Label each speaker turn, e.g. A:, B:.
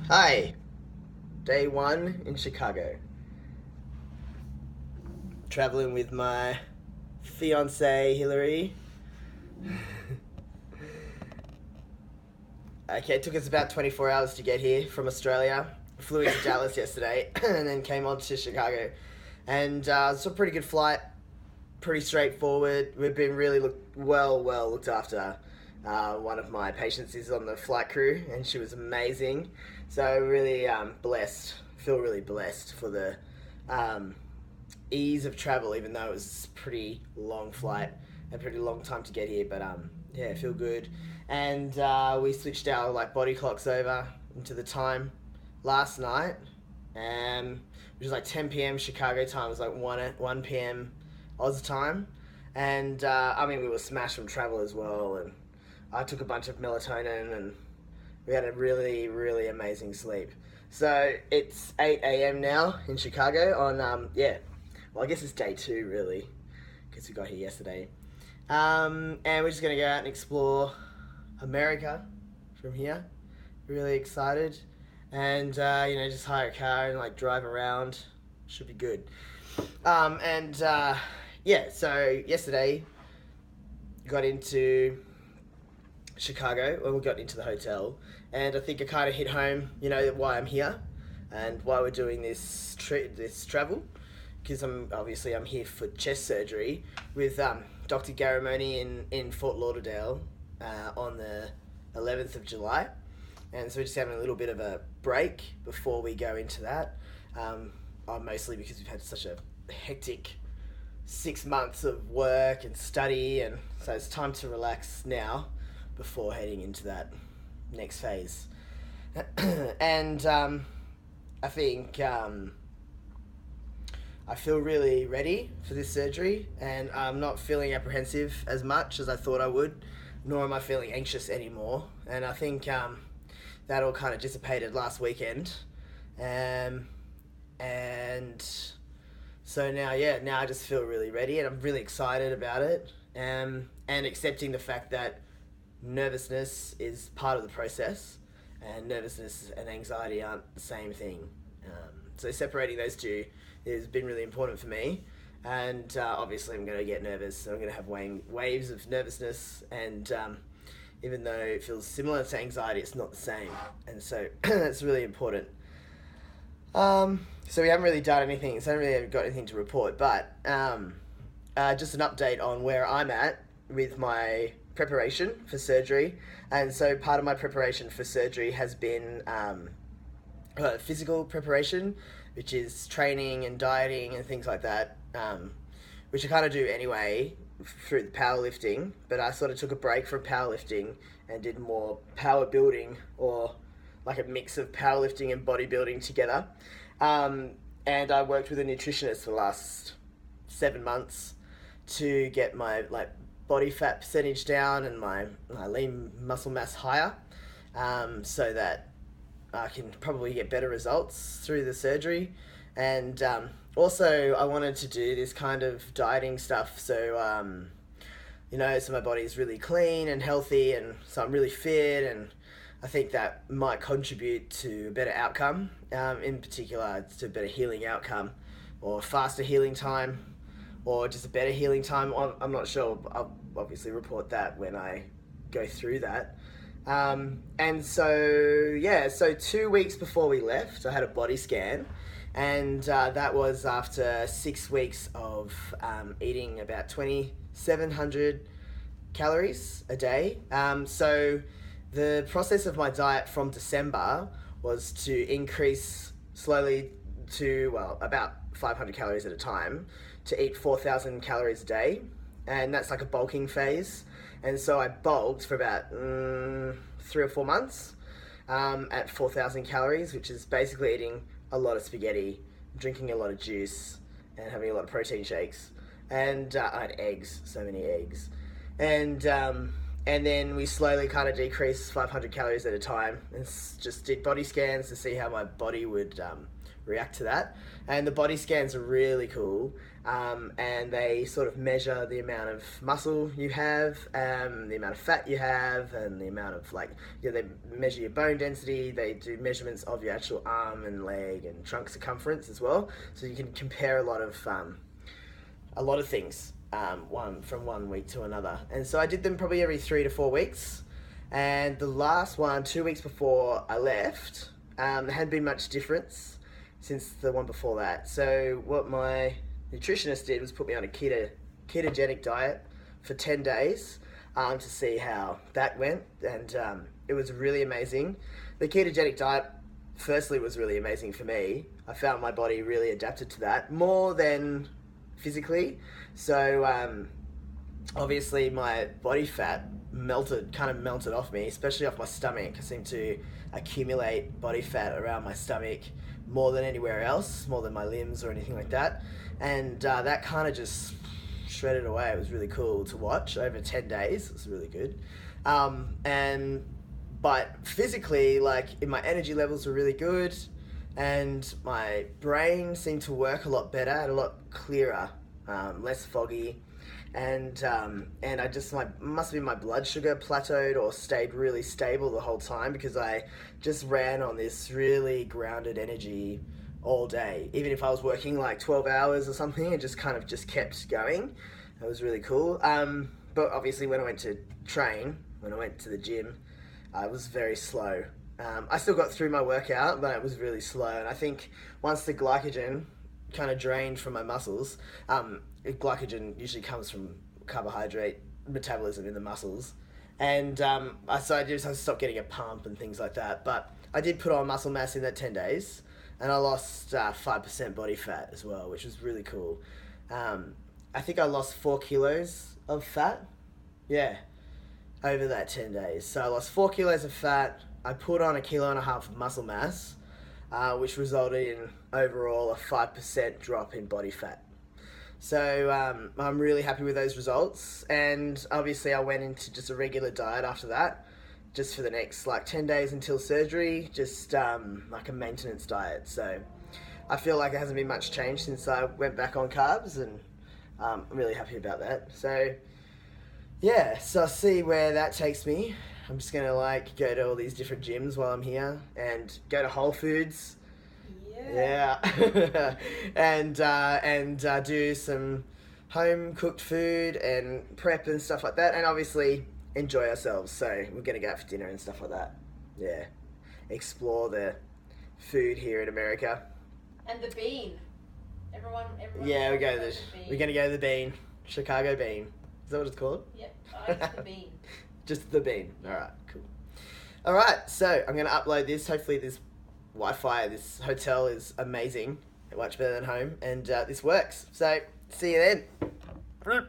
A: Hi, day one in Chicago. Traveling with my fiance Hillary. Okay, it took us about 24 hours to get here from Australia. Flew into Dallas yesterday and then came on to Chicago. And it's a pretty good flight, pretty straightforward. We've been really well looked after. One of my patients is on the flight crew and she was amazing. So really blessed, feel really blessed for the ease of travel, even though it was a pretty long flight, a pretty long time to get here. But yeah, feel good. And we switched our body clocks over into the time last night, which was like 10 p.m. Chicago time. It was like 1 p.m. Oz time, and we were smashed from travel as well. And I took a bunch of melatonin, and we had a really amazing sleep. So it's 8 a.m. now in Chicago on well, I guess it's day two really, because we got here yesterday. And we're just gonna go out and explore America from here. Really excited, and just hire a car and drive around. Should be good. So yesterday got into Chicago when we got into the hotel, and I think I kind of hit home, why I'm here and why we're doing this travel, because I'm here for chest surgery with Dr Garramone in Fort Lauderdale on the 11th of July, and so we're just having a little bit of a break before we go into that. Mostly because we've had such a hectic 6 months of work and study, and so it's time to relax now before heading into that next phase. And I think I feel really ready for this surgery, and I'm not feeling apprehensive as much as I thought I would, nor am I feeling anxious anymore. And I think that all kind of dissipated last weekend. And so now I just feel really ready, and I'm really excited about it, and accepting the fact that nervousness is part of the process, and nervousness and anxiety aren't the same thing. So separating those two has been really important for me, and obviously I'm going to get nervous, so I'm going to have waves of nervousness, and even though it feels similar to anxiety, it's not the same, and so that's really important. So we haven't really done anything, so I haven't really got anything to report, but just an update on where I'm at with my preparation for surgery. And so part of my preparation for surgery has been physical preparation, which is training and dieting and things like that, which I kind of do anyway through the powerlifting, but I sort of took a break from powerlifting and did more power building, or like a mix of powerlifting and bodybuilding together. And I worked with a nutritionist for the last 7 months to get my body fat percentage down and my lean muscle mass higher, so that I can probably get better results through the surgery. And also I wanted to do this kind of dieting stuff, so so my body's really clean and healthy, and so I'm really fit, and I think that might contribute to a better outcome, in particular to a better healing outcome, or faster healing time, or just a better healing time. I'm not sure. I'll obviously report that when I go through that. And so 2 weeks before we left, I had a body scan, and that was after 6 weeks of eating about 2,700 calories a day. So the process of my diet from December was to increase slowly to, about 500 calories at a time, to eat 4,000 calories a day. And that's like a bulking phase. And so I bulked for about 3 or 4 months at 4,000 calories, which is basically eating a lot of spaghetti, drinking a lot of juice, and having a lot of protein shakes. And I had eggs, so many eggs. And then we slowly kind of decreased 500 calories at a time, and just did body scans to see how my body would react to that. And the body scans are really cool, and they sort of measure the amount of muscle you have, the amount of fat you have, and the amount of they measure your bone density. They do measurements of your actual arm and leg and trunk circumference as well, so you can compare a lot of things from one week to another. And so I did them probably every 3 to 4 weeks. And the last one, 2 weeks before I left, there hadn't been much difference since the one before that. So what my nutritionist did was put me on a ketogenic diet for 10 days to see how that went. And it was really amazing. The ketogenic diet, firstly, was really amazing for me. I found my body really adapted to that more than physically. So obviously my body fat kind of melted off me, especially off my stomach. I seemed to accumulate body fat around my stomach more than anywhere else, more than my limbs or anything like that. And that kind of just shredded away. It was really cool to watch over 10 days. It was really good. But physically, my energy levels were really good, and my brain seemed to work a lot better, and a lot clearer, less foggy. And I just, must have been my blood sugar plateaued or stayed really stable the whole time, because I just ran on this really grounded energy all day. Even if I was working 12 hours or something, it just kind of just kept going. It was really cool. But obviously when I went to the gym, I was very slow. I still got through my workout, but it was really slow. And I think once the glycogen kind of drained from my muscles, glycogen usually comes from carbohydrate metabolism in the muscles, and so I just stopped getting a pump and things like that. But I did put on muscle mass in that 10 days, and I lost 5% body fat as well, which was really cool. I think I lost 4 kilos of fat, over that 10 days. So I lost 4 kilos of fat. I put on 1.5 kilos of muscle mass, which resulted in overall a 5% drop in body fat. So I'm really happy with those results, and obviously I went into just a regular diet after that, just for the next 10 days until surgery, just a maintenance diet. So I feel like it hasn't been much change since I went back on carbs, and I'm really happy about that. So so I'll see where that takes me. I'm just gonna go to all these different gyms while I'm here, and go to Whole Foods. Yeah. and do some home cooked food and prep and stuff like that, and obviously enjoy ourselves. So we're gonna go out for dinner and stuff like that. Yeah. Explore the food here in America.
B: And the bean. Everyone.
A: Yeah, we're gonna go to the bean. Chicago bean. Is that what it's called?
B: Yep. I like the bean.
A: Just the bean. Alright, cool. Alright, so I'm gonna upload this. Hopefully this Wi-Fi, this hotel is amazing, much better than home, and this works. So see you then.